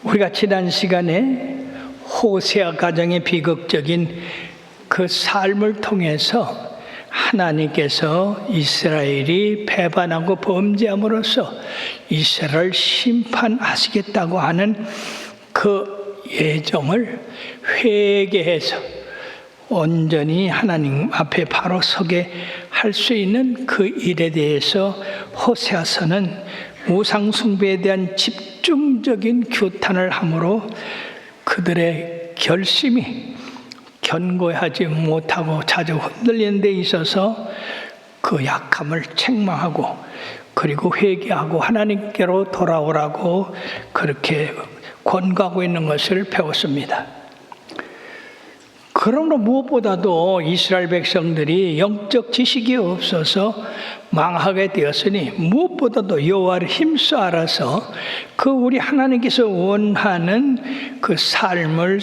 우리가 지난 시간에 호세아 가정의 비극적인 그 삶을 통해서 하나님께서 이스라엘이 배반하고 범죄함으로써 이스라엘을 심판하시겠다고 하는 그 예정을 회개해서 온전히 하나님 앞에 바로 서게 할 수 있는 그 일에 대해서 호세아서는 우상 숭배에 대한 집중적인 규탄을 함으로 그들의 결심이 견고하지 못하고 자주 흔들리는 데 있어서 그 약함을 책망하고 그리고 회개하고 하나님께로 돌아오라고 그렇게 권고하고 있는 것을 배웠습니다. 그러므로 무엇보다도 이스라엘 백성들이 영적 지식이 없어서 망하게 되었으니 무엇보다도 여호와를 힘써 알아서 그 우리 하나님께서 원하는 그 삶을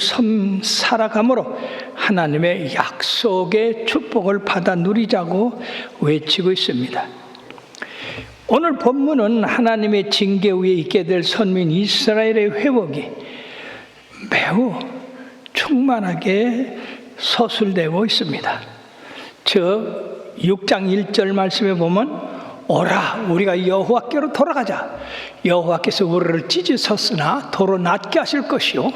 살아감으로 하나님의 약속의 축복을 받아 누리자고 외치고 있습니다. 오늘 본문은 하나님의 징계 위에 있게 될 선민 이스라엘의 회복이 매우 충만하게 서술되고 있습니다. 즉 6장 1절 말씀에 보면 오라 우리가 여호와께로 돌아가자. 여호와께서 우리를 찢으셨으나 도로 낫게 하실 것이요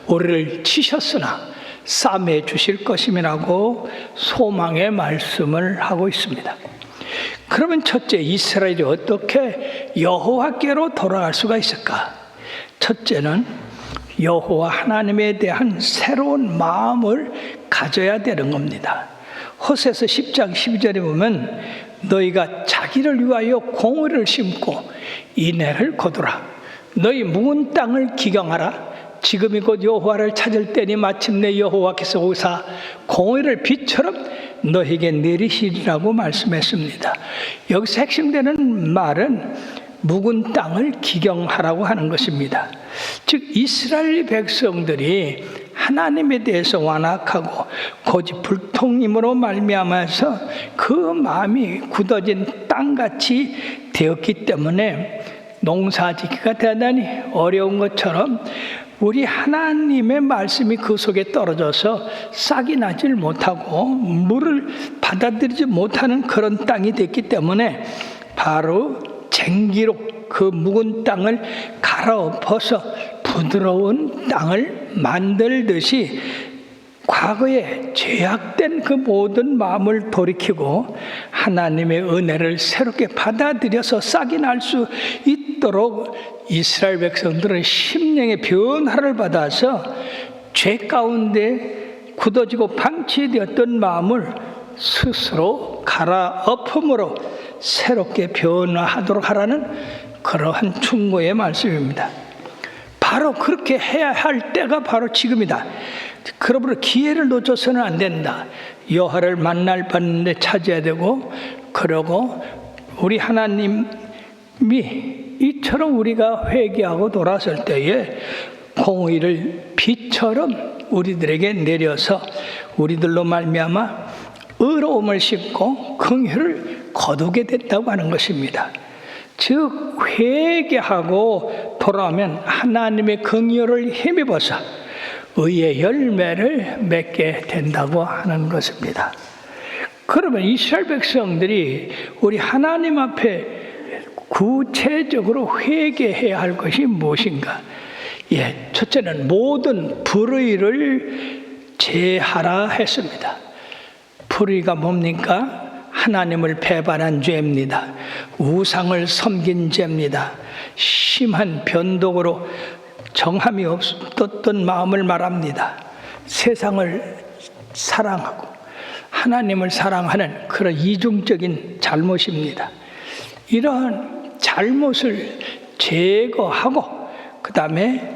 우리를 치셨으나 싸매 주실 것임이라고 소망의 말씀을 하고 있습니다. 그러면 첫째, 이스라엘이 어떻게 여호와께로 돌아갈 수가 있을까? 첫째는 여호와 하나님에 대한 새로운 마음을 가져야 되는 겁니다. 호세아서 10장 12절에 보면 너희가 자기를 위하여 공의를 심고 인애를 거두라. 너희 묵은 땅을 기경하라. 지금이 곧 여호와를 찾을 때니 마침내 여호와께서 오사 공의를 빛처럼 너희에게 내리시리라고 말씀했습니다. 여기서 핵심되는 말은 묵은 땅을 기경하라고 하는 것입니다. 즉 이스라엘 백성들이 하나님에 대해서 완악하고 고집불통임으로 말미암아서 그 마음이 굳어진 땅같이 되었기 때문에 농사짓기가 대단히 어려운 것처럼 우리 하나님의 말씀이 그 속에 떨어져서 싹이 나질 못하고 물을 받아들이지 못하는 그런 땅이 됐기 때문에 바로 쟁기로 그 묵은 땅을 갈아엎어서 부드러운 땅을 만들듯이 과거에 죄악된 그 모든 마음을 돌이키고 하나님의 은혜를 새롭게 받아들여서 싹이 날 수 있도록 이스라엘 백성들은 심령의 변화를 받아서 죄 가운데 굳어지고 방치되었던 마음을 스스로 갈아엎음으로 새롭게 변화하도록 하라는 그러한 충고의 말씀입니다. 바로 그렇게 해야 할 때가 바로 지금이다. 그러므로 기회를 놓쳐서는 안 된다. 여호와를 만날 받는데 찾아야 되고, 그러고 우리 하나님이 이처럼 우리가 회개하고 돌아설 때에 공의를 빛처럼 우리들에게 내려서 우리들로 말미암아 의로움을 심고 긍휼을 거두게 됐다고 하는 것입니다. 즉 회개하고 돌아오면 하나님의 긍휼을 힘입어서 의의 열매를 맺게 된다고 하는 것입니다. 그러면 이스라엘 백성들이 우리 하나님 앞에 구체적으로 회개해야 할 것이 무엇인가? 첫째는 모든 불의를 제하라 했습니다. 불의가 뭡니까? 하나님을 배반한 죄입니다. 우상을 섬긴 죄입니다. 심한 변덕으로 정함이 없었던 마음을 말합니다. 세상을 사랑하고 하나님을 사랑하는 그런 이중적인 잘못입니다. 이러한 잘못을 제거하고 그 다음에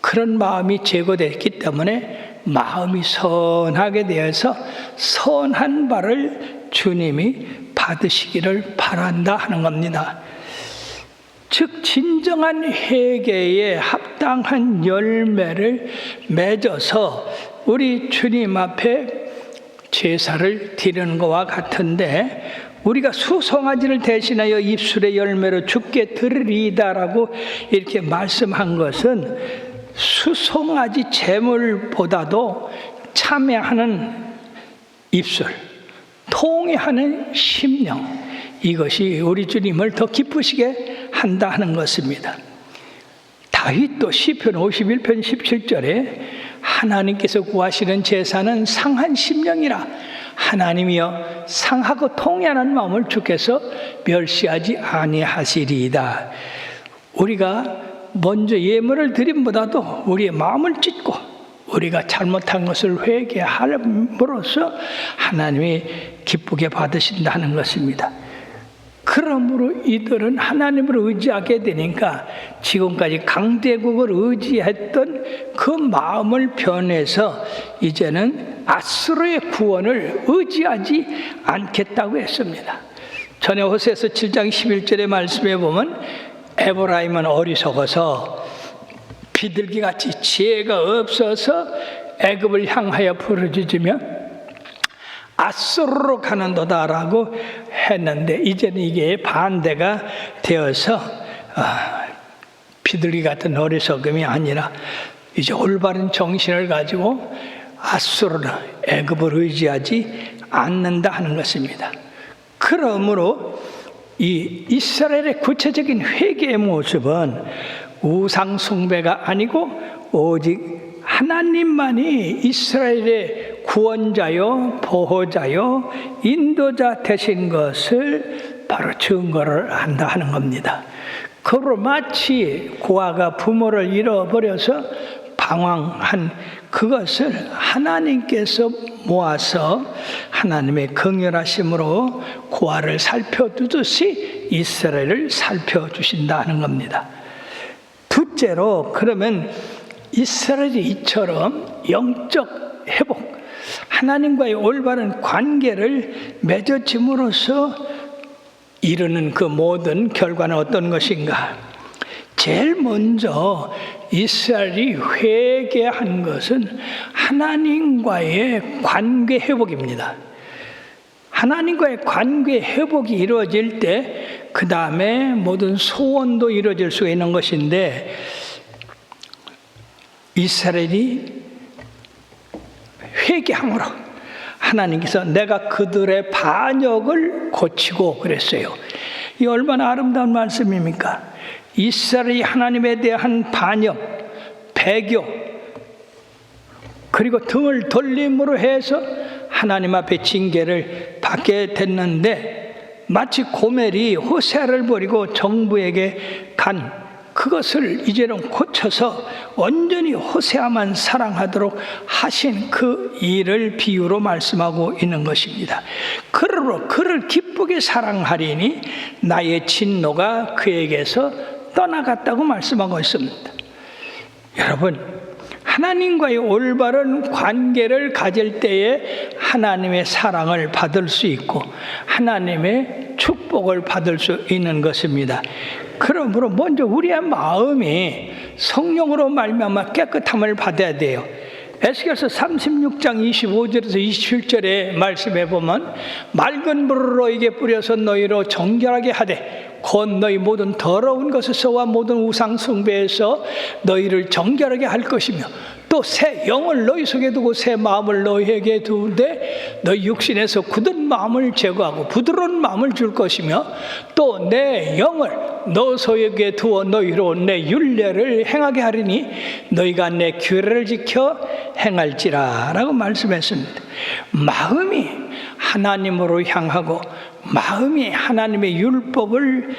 그런 마음이 제거됐기 때문에 마음이 선하게 되어서 선한 바를 주님이 받으시기를 바란다 하는 겁니다. 즉 진정한 회개에 합당한 열매를 맺어서 우리 주님 앞에 제사를 드리는 것과 같은데 우리가 수송아지를 대신하여 입술의 열매로 주께 드리리이다라고 이렇게 말씀한 것은 수송아지 제물보다도 참회하는 입술, 통회하는 심령, 이것이 우리 주님을 더 기쁘시게 한다 하는 것입니다. 다윗도 시편 51편 17절에 하나님께서 구하시는 제사는 상한 심령이라, 하나님이여 상하고 통회하는 마음을 주께서 멸시하지 아니하시리이다. 우리가 먼저 예물을 드림보다도 우리의 마음을 찢고 우리가 잘못한 것을 회개함으로써 하나님이 기쁘게 받으신다는 것입니다. 그러므로 이들은 하나님을 의지하게 되니까 지금까지 강대국을 의지했던 그 마음을 변해서 이제는 아수르의 구원을 의지하지 않겠다고 했습니다. 전에 호세아서 7장 11절의 말씀에 보면 에브라임은 어리석어서 비둘기같이 지혜가 없어서 애굽을 향하여 부르짖으며 아수르로 가는도다라고 했는데, 이제는 이게 반대가 되어서 비둘기 같은 어리석음이 아니라 이제 올바른 정신을 가지고 아수르나 애굽을 의지하지 않는다 하는 것입니다. 그러므로 이 이스라엘의 구체적인 회개의 모습은 우상 숭배가 아니고 오직 하나님만이 이스라엘의 구원자요, 보호자요, 인도자 되신 것을 바로 증거를 한다 하는 겁니다. 그러므로 마치 고아가 부모를 잃어버려서 방황한 그것을 하나님께서 모아서 하나님의 긍휼하심으로 고아를 살펴두듯이 이스라엘을 살펴주신다 하는 겁니다. 둘째로, 그러면 이스라엘이 이처럼 영적 회복, 하나님과의 올바른 관계를 맺어짐으로써 이루는 그 모든 결과는 어떤 것인가? 제일 먼저 이스라엘이 회개한 것은 하나님과의 관계 회복입니다. 하나님과의 관계 회복이 이루어질 때 그 다음에 모든 소원도 이루어질 수가 있는 것인데, 이스라엘이 회개함으로 하나님께서 내가 그들의 반역을 고치고 그랬어요. 이 얼마나 아름다운 말씀입니까? 이스라엘이 하나님에 대한 반역, 배교, 그리고 등을 돌림으로 해서 하나님 앞에 징계를 받게 됐는데, 마치 고멜이 호세아를 버리고 정부에게 간 그것을 이제는 고쳐서 온전히 호세아만 사랑하도록 하신 그 일을 비유로 말씀하고 있는 것입니다. 그러므로 그를 기쁘게 사랑하리니 나의 진노가 그에게서 떠나갔다고 말씀하고 있습니다. 여러분, 하나님과의 올바른 관계를 가질 때에 하나님의 사랑을 받을 수 있고 하나님의 축복을 받을 수 있는 것입니다. 그러므로 먼저 우리의 마음이 성령으로 말미암아 깨끗함을 받아야 돼요. 에스겔서 36장 25절에서 27절의 말씀에 보면 맑은 물을 너에게 뿌려서 너희로 정결하게 하되 곧 너희 모든 더러운 것에서와 모든 우상 숭배에서 너희를 정결하게 할 것이며 또 새 영을 너희 속에 두고 새 마음을 너희에게 두되 너희 육신에서 굳은 마음을 제거하고 부드러운 마음을 줄 것이며 또 내 영을 너 속에 두어 너희로 내 율례를 행하게 하리니 너희가 내 규례를 지켜 행할지라 라고 말씀했습니다. 마음이 하나님으로 향하고 마음이 하나님의 율법을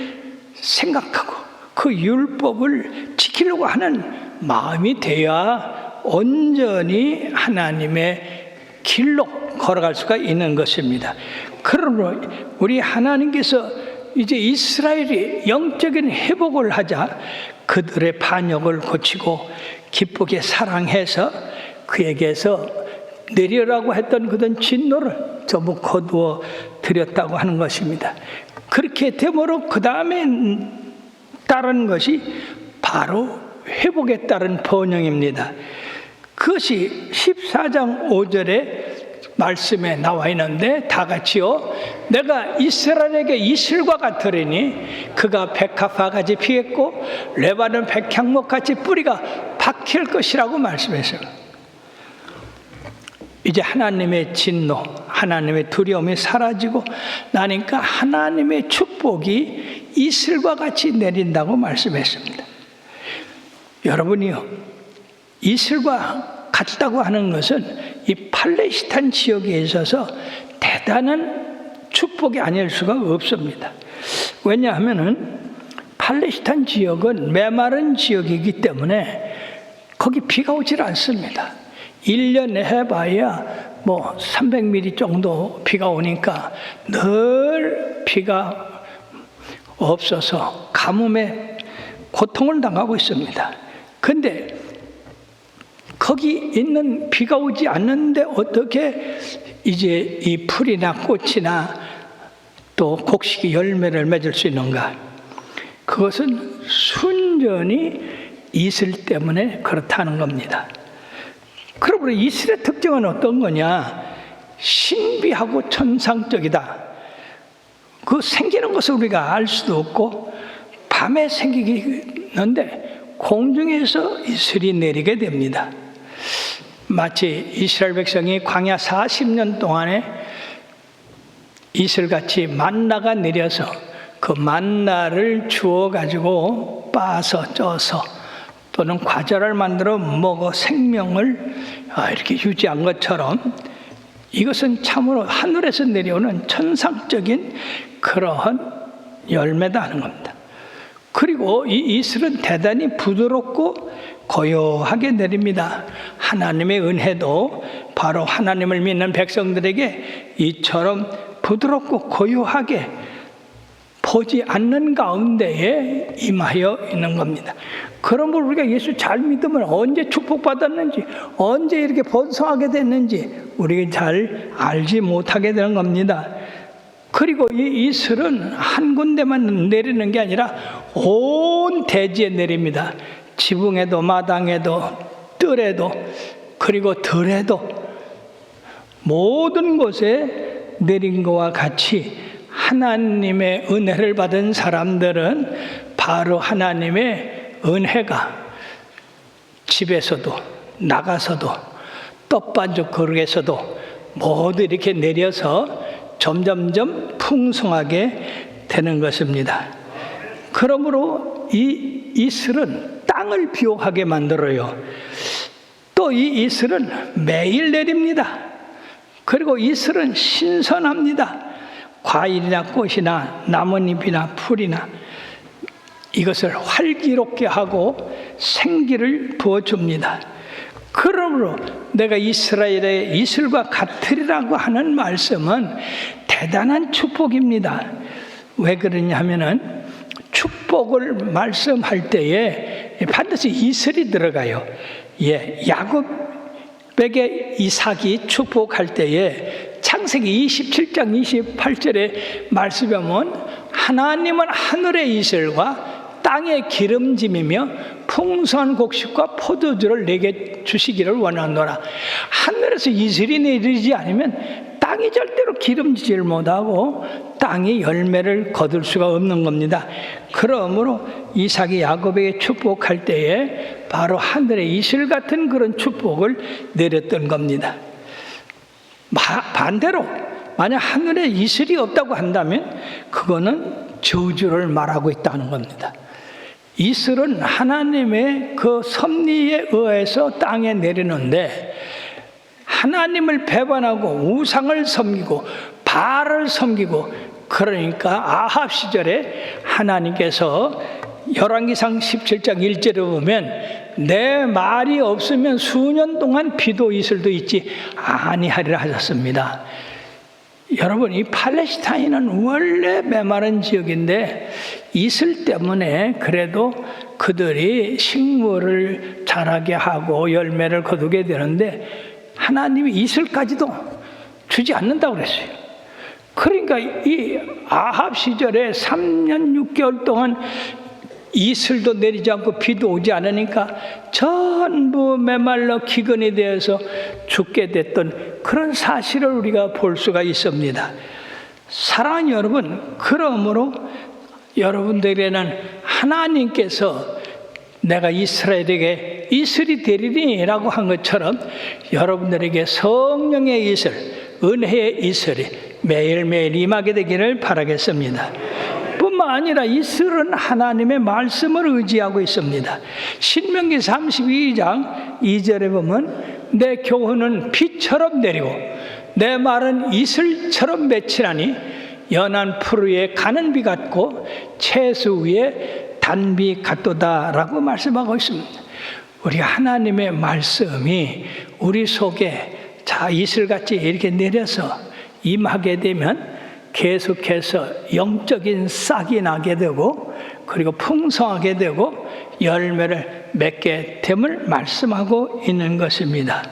생각하고 그 율법을 지키려고 하는 마음이 돼야 온전히 하나님의 길로 걸어갈 수가 있는 것입니다. 그러므로 우리 하나님께서 이제 이스라엘이 영적인 회복을 하자 그들의 반역을 고치고 기쁘게 사랑해서 그에게서 내려라고 했던 그런 진노를 전부 거두어 드렸다고 하는 것입니다. 그렇게 되므로 그 다음에 따른 것이 바로 회복에 따른 번영입니다. 그것이 14장 5절에 말씀에 나와 있는데 다 같이요. 내가 이스라엘에게 이슬과 같으리니 그가 백합화같이 피했고 레바논 백향목같이 뿌리가 박힐 것이라고 말씀했어요. 이제 하나님의 진노, 하나님의 두려움이 사라지고 나니까 하나님의 축복이 이슬과 같이 내린다고 말씀했습니다. 여러분이요, 이슬과 같다고 하는 것은 이 팔레스타인 지역에 있어서 대단한 축복이 아닐 수가 없습니다. 왜냐하면은 팔레스타인 지역은 메마른 지역이기 때문에 거기 비가 오질 않습니다. 1년에 해봐야 뭐 300mm 정도 비가 오니까 늘 비가 없어서 가뭄에 고통을 당하고 있습니다. 근데 거기 있는 비가 오지 않는데 어떻게 이제 이 풀이나 꽃이나 또 곡식이 열매를 맺을 수 있는가? 그것은 순전히 이슬 때문에 그렇다는 겁니다. 그러므로 이슬의 특징은 어떤 거냐? 신비하고 천상적이다. 그 생기는 것을 우리가 알 수도 없고 밤에 생기는데 공중에서 이슬이 내리게 됩니다. 마치 이스라엘 백성이 광야 40년 동안에 이슬같이 만나가 내려서 그 만나를 주워가지고 빻아서 쪄서 또는 과자를 만들어 먹어 생명을 이렇게 유지한 것처럼 이것은 참으로 하늘에서 내려오는 천상적인 그러한 열매다 하는 겁니다. 그리고 이 이슬은 대단히 부드럽고 고요하게 내립니다. 하나님의 은혜도 바로 하나님을 믿는 백성들에게 이처럼 부드럽고 고요하게 보지 않는 가운데에 임하여 있는 겁니다. 그러므로 우리가 예수 잘 믿으면 언제 축복받았는지, 언제 이렇게 번성하게 됐는지 우리가 잘 알지 못하게 되는 겁니다. 그리고 이 이슬은 한 군데만 내리는 게 아니라 온 대지에 내립니다. 지붕에도 마당에도 뜰에도 그리고 들에도 모든 곳에 내린 것과 같이 하나님의 은혜를 받은 사람들은 바로 하나님의 은혜가 집에서도 나가서도 떡반죽 그릇에서도 모두 이렇게 내려서 점점점 풍성하게 되는 것입니다. 그러므로 이 이슬은 땅을 비옥하게 만들어요. 또 이 이슬은 매일 내립니다. 그리고 이슬은 신선합니다. 과일이나 꽃이나 나뭇잎이나 풀이나 이것을 활기롭게 하고 생기를 부어줍니다. 그러므로 내가 이스라엘의 이슬과 같으리라고 하는 말씀은 대단한 축복입니다. 왜 그러냐 하면은 축복을 말씀할 때에 반드시 이슬이 들어가요. 야곱에게 이삭이 축복할 때에 창세기 27장 28절에 말씀에 보면 하나님은 하늘의 이슬과 땅의 기름짐이며 풍성한 곡식과 포도주를 내게 주시기를 원하노라. 하늘에서 이슬이 내리지 않으면 땅이 절대로 기름지질 못하고 땅이 열매를 거둘 수가 없는 겁니다. 그러므로 이삭이 야곱에게 축복할 때에 바로 하늘의 이슬 같은 그런 축복을 내렸던 겁니다. 반대로 만약 하늘에 이슬이 없다고 한다면 그거는 저주를 말하고 있다는 겁니다. 이슬은 하나님의 그 섭리에 의해서 땅에 내리는데 하나님을 배반하고 우상을 섬기고 바알을 섬기고 그러니까 아합 시절에 하나님께서 열왕기상 17장 1절에 보면 내 말이 없으면 수년 동안 비도 이슬도 있지 아니하리라 하셨습니다. 여러분, 이 팔레스타인은 원래 메마른 지역인데 이슬 때문에 그래도 그들이 식물을 자라게 하고 열매를 거두게 되는데 하나님이 이슬까지도 주지 않는다고 그랬어요. 그러니까 이 아합 시절에 3년 6개월 동안 이슬도 내리지 않고 비도 오지 않으니까 전부 메말라 기근이 되어서 죽게 됐던 그런 사실을 우리가 볼 수가 있습니다. 사랑하는 여러분, 그러므로 여러분들에게는 하나님께서 내가 이스라엘에게 이슬이 되리니 라고 한 것처럼 여러분들에게 성령의 이슬, 은혜의 이슬이 매일매일 임하게 되기를 바라겠습니다. 뿐만 아니라 이슬은 하나님의 말씀을 의지하고 있습니다. 신명기 32장 2절에 보면 내 교훈은 비처럼 내리고 내 말은 이슬처럼 맺히나니 연한 풀 위에 가는 비 같고 채수 위에 단비 같도다 라고 말씀하고 있습니다. 우리 하나님의 말씀이 우리 속에 이슬같이 이렇게 내려서 임하게 되면 계속해서 영적인 싹이 나게 되고 그리고 풍성하게 되고 열매를 맺게 됨을 말씀하고 있는 것입니다.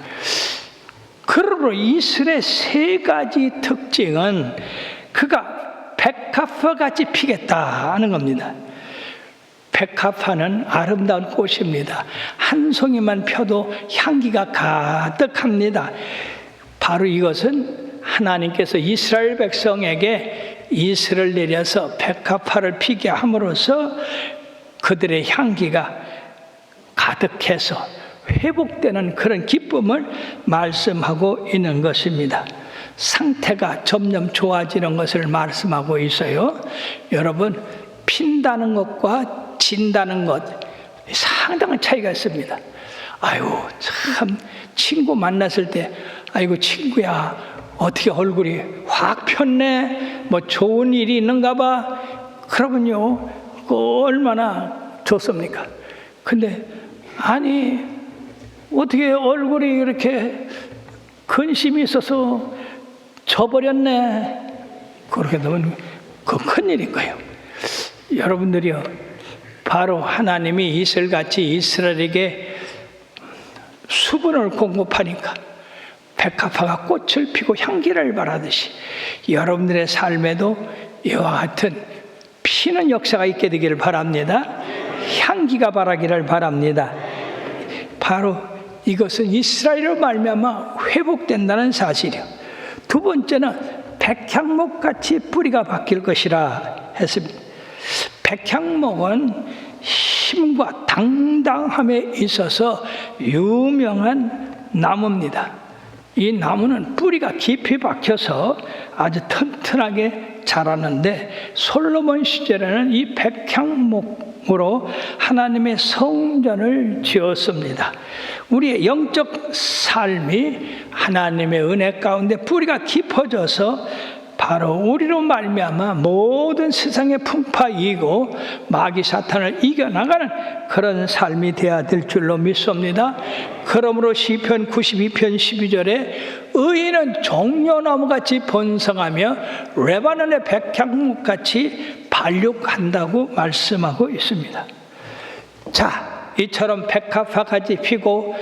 그러므로 이슬의 세 가지 특징은 그가 백합화같이 피겠다 하는 겁니다. 백합화는 아름다운 꽃입니다. 한 송이만 펴도 향기가 가득합니다. 바로 이것은 하나님께서 이스라엘 백성에게 이슬을 내려서 백합화를 피게 함으로써 그들의 향기가 가득해서 회복되는 그런 기쁨을 말씀하고 있는 것입니다. 상태가 점점 좋아지는 것을 말씀하고 있어요. 여러분, 핀다는 것과 진다는 것 상당한 차이가 있습니다. 아유, 참 친구 만났을 때 아이고 친구야 어떻게 얼굴이 확 폈네, 뭐 좋은 일이 있는가 봐. 그러면요, 얼마나 좋습니까? 근데 아니 어떻게 얼굴이 이렇게 근심이 있어서 져버렸네. 그렇게 되면 그건 큰일인 거예요. 여러분들이요, 바로 하나님이 이슬같이 이스라엘에게 수분을 공급하니까 백합화가 꽃을 피고 향기를 발하듯이 여러분들의 삶에도 이와 같은 피는 역사가 있게 되기를 바랍니다. 향기가 바라기를 바랍니다. 바로 이것은 이스라엘로 말미암아 회복된다는 사실이요. 두 번째는 백향목같이 뿌리가 바뀔 것이라 했습니다. 백향목은 힘과 당당함에 있어서 유명한 나무입니다. 이 나무는 뿌리가 깊이 박혀서 아주 튼튼하게 자라는데 솔로몬 시절에는 이 백향목으로 하나님의 성전을 지었습니다. 우리의 영적 삶이 하나님의 은혜 가운데 뿌리가 깊어져서 바로 우리로 말미암아 모든 세상의 풍파이고 마귀 사탄을 이겨나가는 그런 삶이 되어야 될 줄로 믿습니다. 그러므로 시편 92편 12절에 의인은 종려나무같이 번성하며 레바논의 백향목같이 발육한다고 말씀하고 있습니다. 자, 이처럼 백합화같이 피고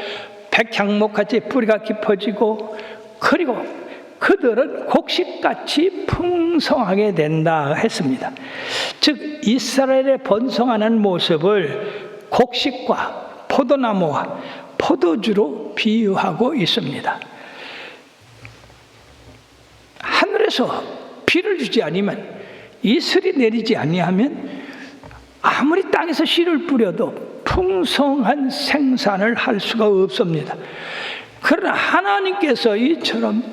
백향목같이 뿌리가 깊어지고 그리고 그들은 곡식같이 풍성하게 된다 했습니다. 즉 이스라엘의 번성하는 모습을 곡식과 포도나무와 포도주로 비유하고 있습니다. 하늘에서 비를 주지 않으면, 이슬이 내리지 아니하면 아무리 땅에서 씨를 뿌려도 풍성한 생산을 할 수가 없습니다. 그러나 하나님께서 이처럼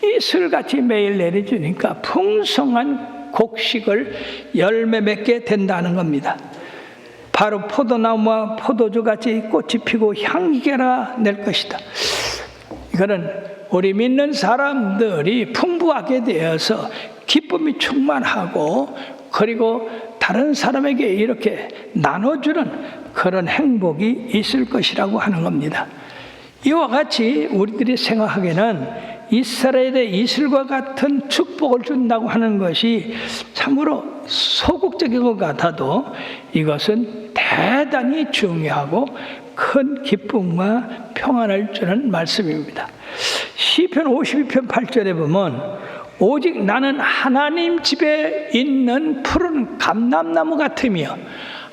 이슬같이 매일 내려주니까 풍성한 곡식을 열매 맺게 된다는 겁니다. 바로 포도나무와 포도주같이 꽃이 피고 향기가 낼 것이다. 이거는 우리 믿는 사람들이 풍부하게 되어서 기쁨이 충만하고 그리고 다른 사람에게 이렇게 나눠주는 그런 행복이 있을 것이라고 하는 겁니다. 이와 같이 우리들이 생각하기에는 이스라엘의 이슬과 같은 축복을 준다고 하는 것이 참으로 소극적인 것 같아도 이것은 대단히 중요하고 큰 기쁨과 평안을 주는 말씀입니다. 시편 52편 8절에 보면 오직 나는 하나님 집에 있는 푸른 감람나무 같으며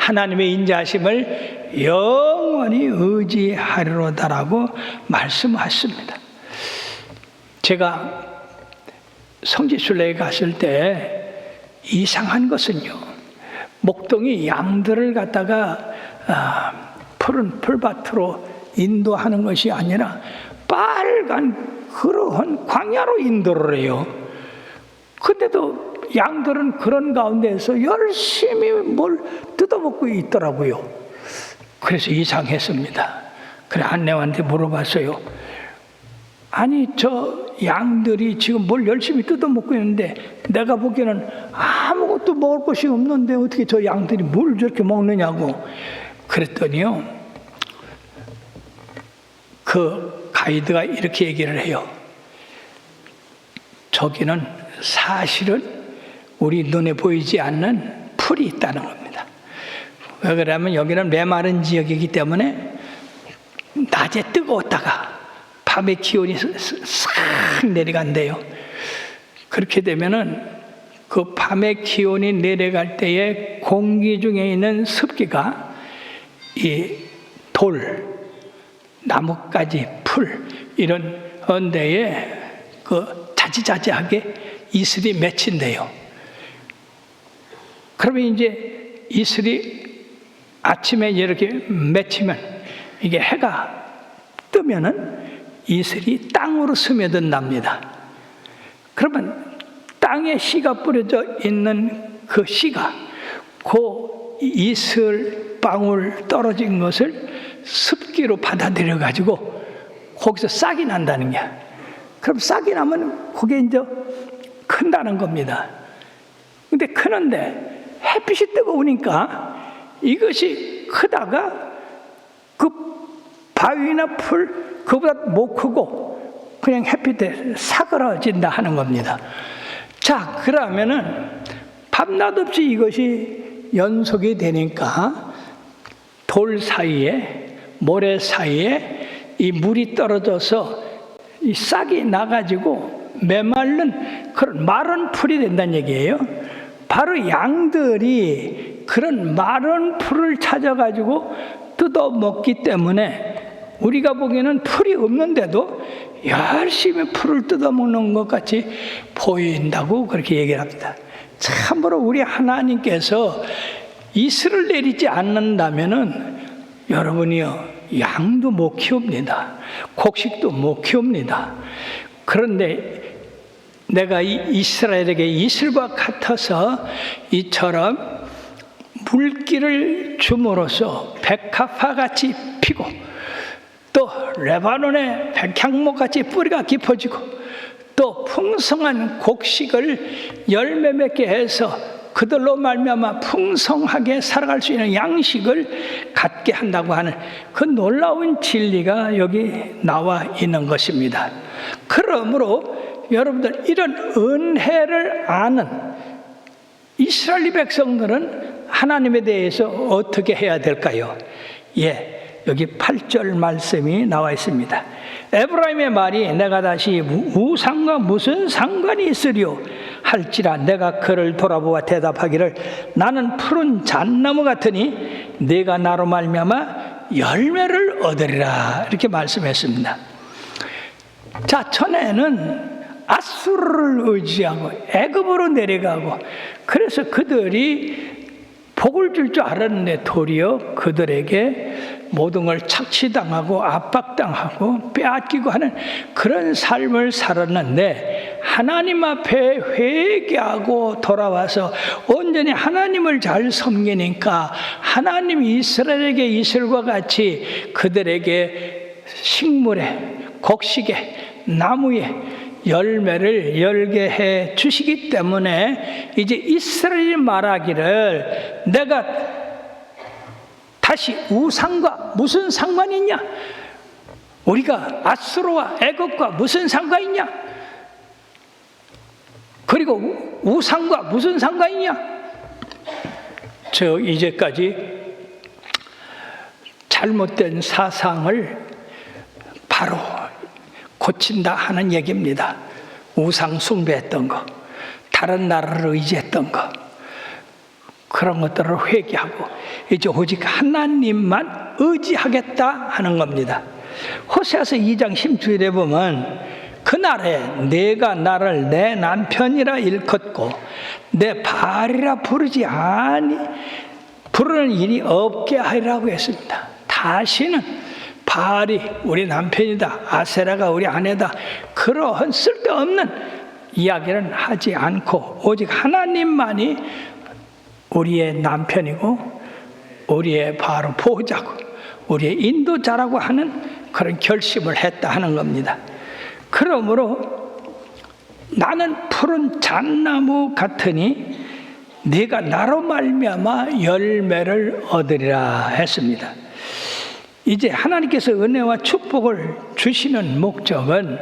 하나님의 인자하심을 영원히 의지하리로다라고 말씀하십니다. 제가 성지순례에 갔을 때 이상한 것은요, 목동이 양들을 갖다가 푸른 풀밭으로 인도하는 것이 아니라 빨간 그러한 광야로 인도를 해요. 근데도 양들은 그런 가운데에서 열심히 뭘 뜯어먹고 있더라고요. 그래서 이상했습니다. 그래 안내원한테 물어봤어요. 아니 저 양들이 지금 뭘 열심히 뜯어먹고 있는데 내가 보기에는 아무것도 먹을 것이 없는데 어떻게 저 양들이 뭘 저렇게 먹느냐고. 그랬더니요, 그 가이드가 이렇게 얘기를 해요. 저기는 사실은 우리 눈에 보이지 않는 풀이 있다는 겁니다. 왜 그러냐면 여기는 메마른 지역이기 때문에 낮에 뜨거웠다가 밤에 기온이 싹 내려간대요. 그렇게 되면은 그 밤에 기온이 내려갈 때에 공기 중에 있는 습기가 이 돌, 나뭇가지, 풀 이런 데에 그 자지자지하게 이슬이 맺힌대요. 그러면 이제 이슬이 아침에 이렇게 맺히면 이게 해가 뜨면은 이슬이 땅으로 스며든답니다. 그러면 땅에 씨가 뿌려져 있는 그 씨가 그 이슬 방울 떨어진 것을 습기로 받아들여 가지고 거기서 싹이 난다는 게. 그럼 싹이 나면 그게 이제 큰다는 겁니다. 근데 크는데 햇빛이 뜨거우니까 이것이 크다가 그 바위나 풀 그보다 못 크고 그냥 햇빛에 사그러진다 하는 겁니다. 자, 그러면은 밤낮 없이 이것이 연속이 되니까 돌 사이에 모래 사이에 이 물이 떨어져서 이 싹이 나가지고 메마른 그런 마른 풀이 된다는 얘기예요. 바로 양들이 그런 마른 풀을 찾아가지고 뜯어 먹기 때문에 우리가 보기에는 풀이 없는데도 열심히 풀을 뜯어먹는 것 같이 보인다고 그렇게 얘기를 합니다. 참으로 우리 하나님께서 이슬을 내리지 않는다면은 여러분이요, 양도 못 키웁니다. 곡식도 못 키웁니다. 그런데 내가 이스라엘에게 이슬과 같아서 이처럼 물기를 줌으로써 백합화같이 피고 또 레바논의 백향목같이 뿌리가 깊어지고 또 풍성한 곡식을 열매 맺게 해서 그들로 말미암아 풍성하게 살아갈 수 있는 양식을 갖게 한다고 하는 그 놀라운 진리가 여기 나와 있는 것입니다. 그러므로 여러분들 이런 은혜를 아는 이스라엘 백성들은 하나님에 대해서 어떻게 해야 될까요? 여기 8절 말씀이 나와 있습니다. 에브라임의 말이 내가 다시 우상과 무슨 상관이 있으리요 할지라 내가 그를 돌아보아 대답하기를 나는 푸른 잣나무 같으니 네가 나로 말미암아 열매를 얻으리라 이렇게 말씀했습니다. 자, 전에는 아수르를 의지하고 애굽으로 내려가고 그래서 그들이 복을 줄 줄 알았는데 도리어 그들에게 모든 걸 착취당하고 압박당하고 빼앗기고 하는 그런 삶을 살았는데 하나님 앞에 회개하고 돌아와서 온전히 하나님을 잘 섬기니까 하나님이 이스라엘에게 이슬과 같이 그들에게 식물에 곡식에 나무에 열매를 열게 해 주시기 때문에 이제 이스라엘이 말하기를 내가 다시 우상과 무슨 상관이 있냐? 우리가 아수르와 애굽과 무슨 상관이 있냐? 그리고 우상과 무슨 상관이 있냐? 저 이제까지 잘못된 사상을 바로 고친다 하는 얘기입니다. 우상 숭배했던 거, 다른 나라를 의지했던 거, 그런 것들을 회개하고 이제 오직 하나님만 의지하겠다 하는 겁니다. 호세아서 2장 10절에 보면 그날에 내가 나를 내 남편이라 일컫고 내 바알이라 부르지 아니 부르는 일이 없게 하리라고 했습니다. 다시는 바알이 우리 남편이다, 아세라가 우리 아내다, 그러한 쓸데없는 이야기를 하지 않고 오직 하나님만이 우리의 남편이고 우리의 바로 보호자고 우리의 인도자라고 하는 그런 결심을 했다 하는 겁니다. 그러므로 나는 푸른 잣나무 같으니 네가 나로 말미암아 열매를 얻으리라 했습니다. 이제 하나님께서 은혜와 축복을 주시는 목적은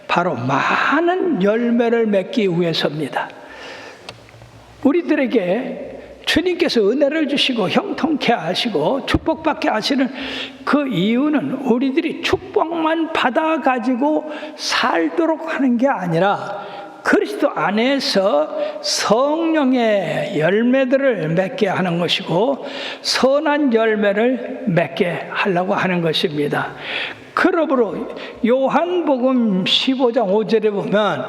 바로 많은 열매를 맺기 위해서입니다. 우리들에게 주님께서 은혜를 주시고 형통케 하시고 축복받게 하시는 그 이유는 우리들이 축복만 받아가지고 살도록 하는 게 아니라 그리스도 안에서 성령의 열매들을 맺게 하는 것이고 선한 열매를 맺게 하려고 하는 것입니다. 그러므로 요한복음 15장 5절에 보면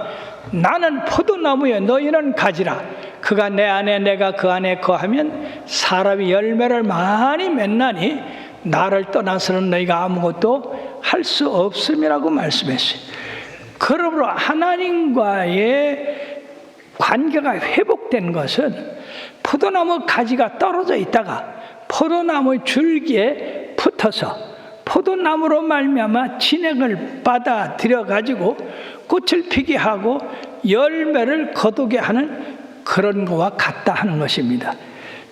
나는 포도나무에 너희는 가지라 그가 내 안에 내가 그 안에 거하면 사람이 열매를 많이 맺나니 나를 떠나서는 너희가 아무것도 할 수 없음이라고 말씀했어요. 그러므로 하나님과의 관계가 회복된 것은 포도나무 가지가 떨어져 있다가 포도나무 줄기에 붙어서 포도나무로 말미암아 진액을 받아들여 가지고 꽃을 피게 하고 열매를 거두게 하는 그런 것과 같다 하는 것입니다.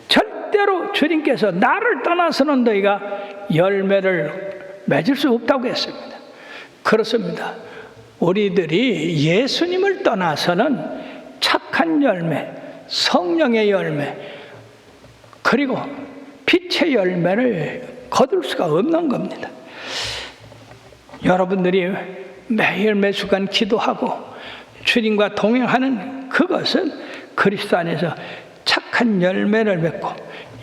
절대로 주님께서 나를 떠나서는 너희가 열매를 맺을 수 없다고 했습니다. 그렇습니다. 우리들이 예수님을 떠나서는 착한 열매, 성령의 열매, 그리고 빛의 열매를 거둘 수가 없는 겁니다. 여러분들이 매일 매순간 기도하고 주님과 동행하는 그것은 그리스도 안에서 착한 열매를 맺고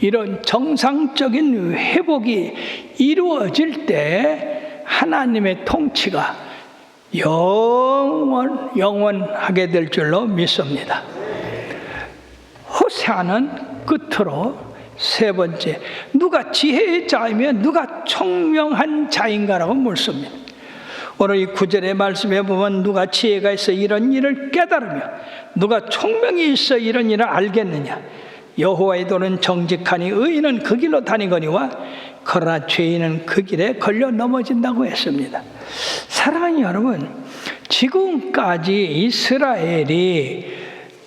이런 정상적인 회복이 이루어질 때 하나님의 통치가 영원하게 될 줄로 믿습니다. 호세아는 끝으로 세 번째, 누가 지혜의 자이며 누가 총명한 자인가라고 묻습니다. 오늘 이 9절의 말씀에 보면 누가 지혜가 있어 이런 일을 깨달으며 누가 총명이 있어 이런 일을 알겠느냐. 여호와의 도는 정직하니 의인은 그 길로 다니거니와 그러나 죄인은 그 길에 걸려 넘어진다고 했습니다. 사랑하는 여러분, 지금까지 이스라엘이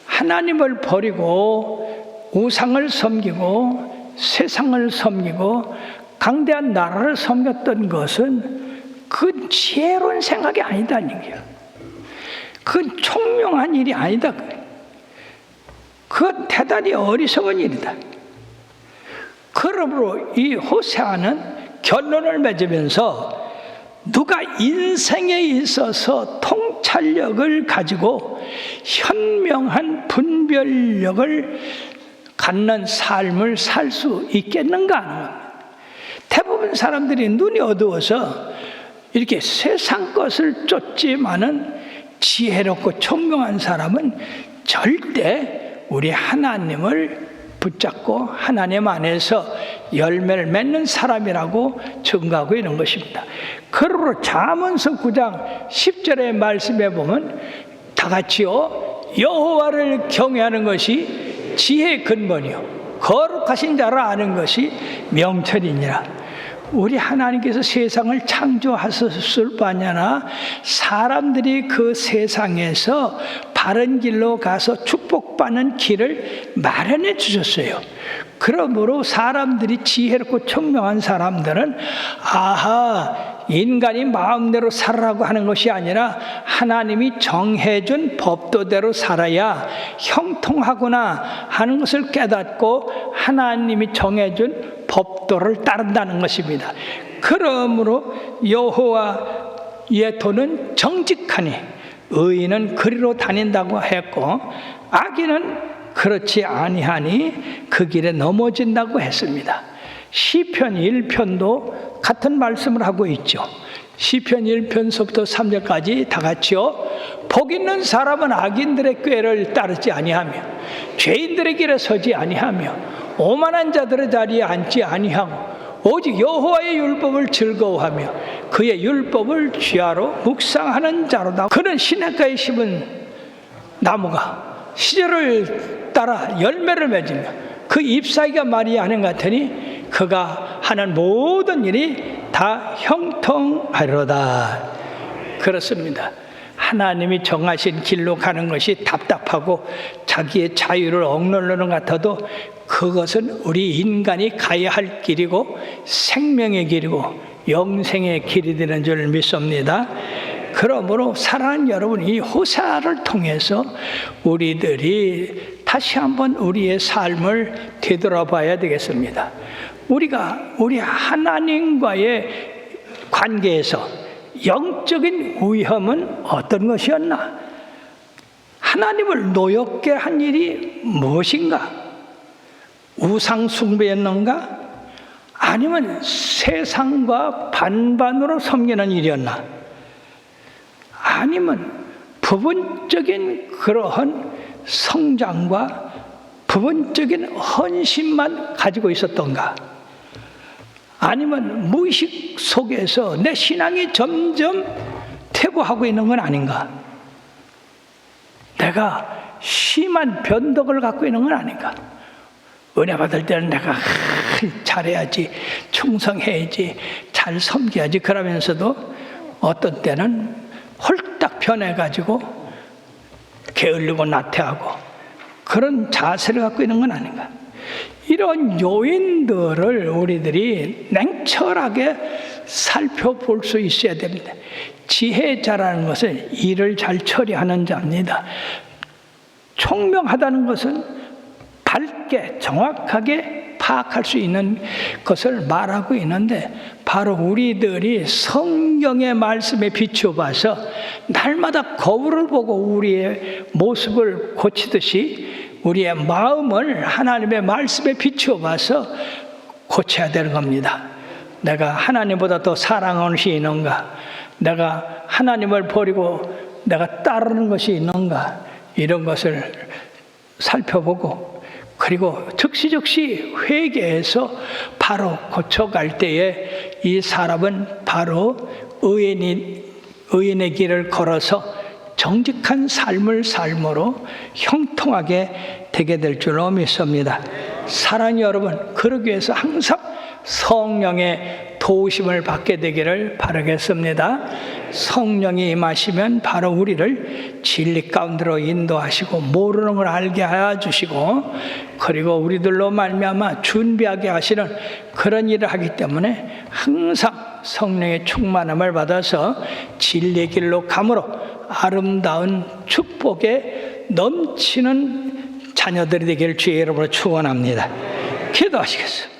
하나님을 버리고 우상을 섬기고 세상을 섬기고 강대한 나라를 섬겼던 것은 그 지혜로운 생각이 아니다는 거예요. 그건 총명한 일이 아니다. 그건 대단히 어리석은 일이다. 그러므로 이 호세아는 결론을 맺으면서 누가 인생에 있어서 통찰력을 가지고 현명한 분별력을 갖는 삶을 살 수 있겠는가 하는 겁니다. 대부분 사람들이 눈이 어두워서 이렇게 세상 것을 쫓지만은 지혜롭고 총명한 사람은 절대 우리 하나님을 붙잡고 하나님 안에서 열매를 맺는 사람이라고 증거하고 있는 것입니다. 그러므로 잠언서 9장 10절의 말씀에 보면 다 같이요, 여호와를 경외하는 것이 지혜의 근본이요 거룩하신 자를 아는 것이 명철이니라. 우리 하나님께서 세상을 창조하셨을 뿐 아니라 사람들이 그 세상에서 바른 길로 가서 축복받는 길을 마련해 주셨어요. 그러므로 사람들이 지혜롭고 총명한 사람들은 인간이 마음대로 살아라고 하는 것이 아니라 하나님이 정해준 법도대로 살아야 형통하구나 하는 것을 깨닫고 하나님이 정해준 법도를 따른다는 것입니다. 그러므로 여호와의 도는 정직하니 의인은 그리로 다닌다고 했고 악인은 그렇지 아니하니 그 길에 넘어진다고 했습니다. 시편 1편도 같은 말씀을 하고 있죠. 시편 1편서부터 3절까지 다 같이요. 복 있는 사람은 악인들의 꾀를 따르지 아니하며 죄인들의 길에 서지 아니하며 오만한 자들의 자리에 앉지 아니하고 오직 여호와의 율법을 즐거워하며 그의 율법을 주야로 묵상하는 자로다. 그는 시냇가에 심은 나무가 시절을 따라 열매를 맺으며 그 잎사귀가 말이 아닌 것 같으니 그가 하는 모든 일이 다 형통하리로다. 그렇습니다. 하나님이 정하신 길로 가는 것이 답답하고 자기의 자유를 억누르는 것 같아도 그것은 우리 인간이 가야 할 길이고 생명의 길이고 영생의 길이 되는 줄 믿습니다. 그러므로 사랑하는 여러분, 이 호세아를 통해서 우리들이 다시 한번 우리의 삶을 되돌아봐야 되겠습니다. 우리가 우리 하나님과의 관계에서 영적인 위험은 어떤 것이었나? 하나님을 노엽게 한 일이 무엇인가? 우상 숭배였는가? 아니면 세상과 반반으로 섬기는 일이었나? 아니면 부분적인 그러한 성장과 부분적인 헌신만 가지고 있었던가? 아니면 무의식 속에서 내 신앙이 점점 퇴보하고 있는 건 아닌가? 내가 심한 변덕을 갖고 있는 건 아닌가? 은혜 받을 때는 내가 잘해야지, 충성해야지, 잘 섬겨야지 그러면서도 어떤 때는 홀딱 변해가지고 게을리고 나태하고 그런 자세를 갖고 있는 건 아닌가? 이런 요인들을 우리들이 냉철하게 살펴볼 수 있어야 됩니다. 지혜자라는 것은 일을 잘 처리하는 자입니다. 총명하다는 것은 밝게 정확하게 파악할 수 있는 것을 말하고 있는데 바로 우리들이 성경의 말씀에 비추어봐서 날마다 거울을 보고 우리의 모습을 고치듯이 우리의 마음을 하나님의 말씀에 비추어봐서 고쳐야 되는 겁니다. 내가 하나님보다 더 사랑하는 것이 있는가? 내가 하나님을 버리고 내가 따르는 것이 있는가? 이런 것을 살펴보고 그리고 즉시 회개해서 바로 고쳐갈 때에 이 사람은 바로 의인의 길을 걸어서 정직한 삶을 삶으로 형통하게 되게 될 줄로 믿습니다. 사랑하는 여러분, 그러기 위해서 항상 성령의 도우심을 받게 되기를 바라겠습니다. 성령이 임하시면 바로 우리를 진리 가운데로 인도하시고 모르는 걸 알게 하여 주시고 그리고 우리들로 말미암아 준비하게 하시는 그런 일을 하기 때문에 항상 성령의 충만함을 받아서 진리의 길로 감으로 아름다운 축복에 넘치는 자녀들이 되기를 주의 이름으로 축원합니다. 기도하시겠습니다.